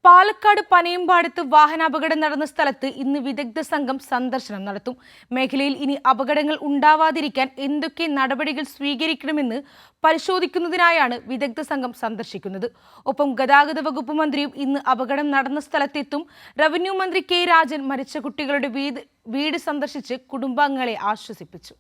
പാലക്കാട് പനയമ്പാടത്ത് വാഹനാപകടം നടന്ന സ്ഥലത്ത് ഇന്ന് വിദഗ്ധ സംഘം സന്ദർശനം നടത്തും. മേഖലയിൽ ഇനി അപകടങ്ങൾ ഉണ്ടാവാതിരിക്കാൻ എന്തൊക്കെ നടപടികൾ സ്വീകരിക്കണമെന്ന് പരിശോധിക്കുന്നതിനായാണ് വിദഗ്ധ സംഘം സന്ദർശിക്കുന്നത്. ഒപ്പം ഗതാഗത വകുപ്പ് മന്ത്രിയും ഇന്ന് അപകടം നടന്ന സ്ഥലത്തെത്തും. റവന്യൂ മന്ത്രി കെ രാജൻ മരിച്ച കുട്ടികളുടെ വീട് സന്ദർശിച്ച് കുടുംബാംഗങ്ങളെ ആശ്വസിപ്പിച്ചു.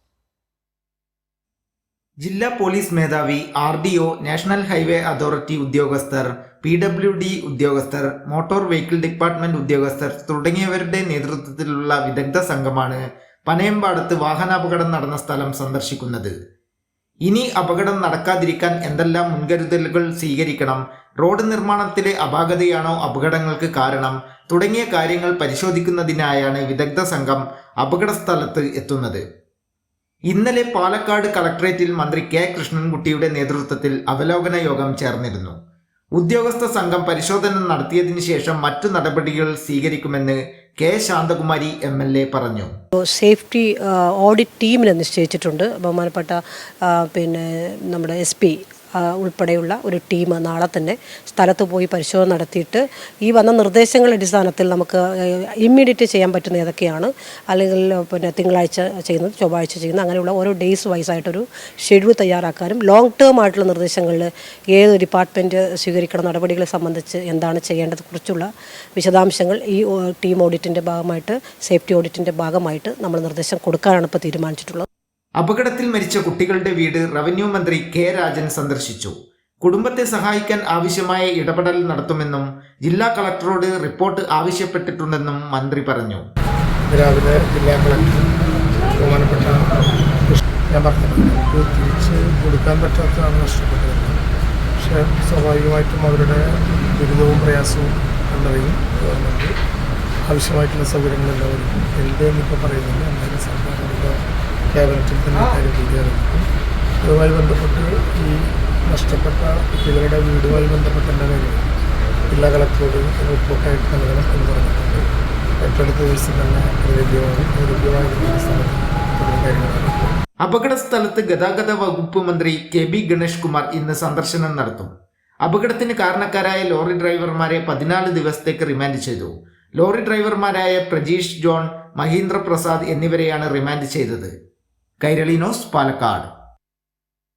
ജില്ലാ പോലീസ് മേധാവി, RDO, നാഷണൽ ഹൈവേ അതോറിറ്റി ഉദ്യോഗസ്ഥർ, PWD ഉദ്യോഗസ്ഥർ, മോട്ടോർ വെഹിക്കിൾ ഡിപ്പാർട്ട്മെന്റ് ഉദ്യോഗസ്ഥർ തുടങ്ങിയവരുടെ നേതൃത്വത്തിലുള്ള വിദഗ്ധ സംഘമാണ് പനയമ്പാടത്ത് വാഹനാപകടം നടന്ന സ്ഥലം സന്ദർശിക്കുന്നത്. ഇനി അപകടം നടക്കാതിരിക്കാൻ എന്തെല്ലാം മുൻകരുതലുകൾ സ്വീകരിക്കണം, റോഡ് നിർമ്മാണത്തിലെ അപാകതയാണോ അപകടങ്ങൾക്ക് കാരണം തുടങ്ങിയ കാര്യങ്ങൾ പരിശോധിക്കുന്നതിനായാണ് വിദഗ്ധ സംഘം അപകട സ്ഥലത്ത് എത്തുന്നത്. ഇന്നലെ പാലക്കാട് കളക്ടറേറ്റിൽ മന്ത്രി കെ കൃഷ്ണൻകുട്ടിയുടെ നേതൃത്വത്തിൽ അവലോകന യോഗം ചേർന്നിരുന്നു. ഉദ്യോഗസ്ഥ സംഘം പരിശോധന നടത്തിയതിനു ശേഷം മറ്റു നടപടികൾ സ്വീകരിക്കുമെന്ന് കെ ശാന്തകുമാരി MLA പറഞ്ഞു. സേഫ്റ്റി ഓഡിറ്റ് ടീമിനെ നിശ്ചയിച്ചിട്ടുണ്ട്. ബഹുമാനപ്പെട്ട നമ്മുടെ SP ഉൾപ്പെടെയുള്ള ഒരു ടീം നാളെ തന്നെ സ്ഥലത്ത് പോയി പരിശോധന നടത്തിയിട്ട് ഈ വന്ന നിർദ്ദേശങ്ങളുടെ അടിസ്ഥാനത്തിൽ നമുക്ക് ഇമ്മീഡിയറ്റ് ചെയ്യാൻ പറ്റുന്ന ഏതൊക്കെയാണ്, അല്ലെങ്കിൽ തിങ്കളാഴ്ച ചെയ്യുന്നത്, ചൊവ്വാഴ്ച ചെയ്യുന്നത്, അങ്ങനെയുള്ള ഓരോ ഡേയ്സ് വൈസായിട്ടൊരു ഷെഡ്യൂൾ തയ്യാറാക്കാനും ലോങ് ടേം ആയിട്ടുള്ള നിർദ്ദേശങ്ങളിൽ ഏത് ഡിപ്പാർട്ട്മെൻറ്റ് സ്വീകരിക്കുന്ന നടപടികളെ സംബന്ധിച്ച് എന്താണ് ചെയ്യേണ്ടത് കുറിച്ചുള്ള വിശദാംശങ്ങൾ ഈ ടീം ഓഡിറ്റിൻ്റെ ഭാഗമായിട്ട്, സേഫ്റ്റി ഓഡിറ്റിൻ്റെ ഭാഗമായിട്ട് നമ്മൾ നിർദ്ദേശം കൊടുക്കാനാണ് ഇപ്പോൾ തീരുമാനിച്ചിട്ടുള്ളത്. അപകടത്തിൽ മരിച്ച കുട്ടികളുടെ വീട് റവന്യൂ മന്ത്രി കെ രാജൻ സന്ദർശിച്ചു. കുടുംബത്തെ സഹായിക്കാൻ ആവശ്യമായ ഇടപെടൽ നടത്തുമെന്നും ജില്ലാ കളക്ടറോട് റിപ്പോർട്ട് ആവശ്യപ്പെട്ടിട്ടുണ്ടെന്നും മന്ത്രി പറഞ്ഞു. രാവിലെ ജില്ലാ കളക്ടർ ബഹുമാനപ്പെട്ട ഞാൻ പറഞ്ഞത് തിരിച്ച് കൊടുക്കാൻ പറ്റാത്തതാണ് നഷ്ടപ്പെട്ടത്. പക്ഷേ സ്വാഭാവികമായിട്ടും അവരുടെ ദുരിതവും പ്രയാസവും കണ്ടറിയും ഗവൺമെൻറ് ആവശ്യമായിട്ടുള്ള സൗകര്യങ്ങളെല്ലാവരും എന്തെന്നിപ്പോൾ പറയുന്നില്ല. എന്തായാലും സർക്കാരിൻ്റെ ക്യാബിനറ്റിൽ തന്നെ കാര്യം തീരുമാനിക്കും. അതുമായി ബന്ധപ്പെട്ട് ഈ നഷ്ടപ്പെട്ട കുട്ടികളുടെ വീടുമായി ബന്ധപ്പെട്ട എല്ലാ കാര്യങ്ങളും ജില്ലാ കളക്ടറോട് റിപ്പോർട്ടായിട്ട് നൽകണം എന്ന് പറഞ്ഞിട്ടുണ്ട്. ഏറ്റെടുത്ത ദിവസം തന്നെ ലഭ്യമായ കാര്യങ്ങളാണ്. അപകട സ്ഥലത്ത് ഗതാഗത വകുപ്പ് മന്ത്രി KB ഗണേഷ് കുമാർ ഇന്ന് സന്ദർശനം നടത്തും. അപകടത്തിന് കാരണക്കാരായ ലോറി ഡ്രൈവർമാരെ 14 ദിവസത്തേക്ക് റിമാൻഡ് ചെയ്തു. ലോറി ഡ്രൈവർമാരായ പ്രജീഷ് ജോൺ, മഹീന്ദ്ര പ്രസാദ് എന്നിവരെയാണ് റിമാൻഡ് ചെയ്തത്. കൈരളി ന്യൂസ്, പാലക്കാട്.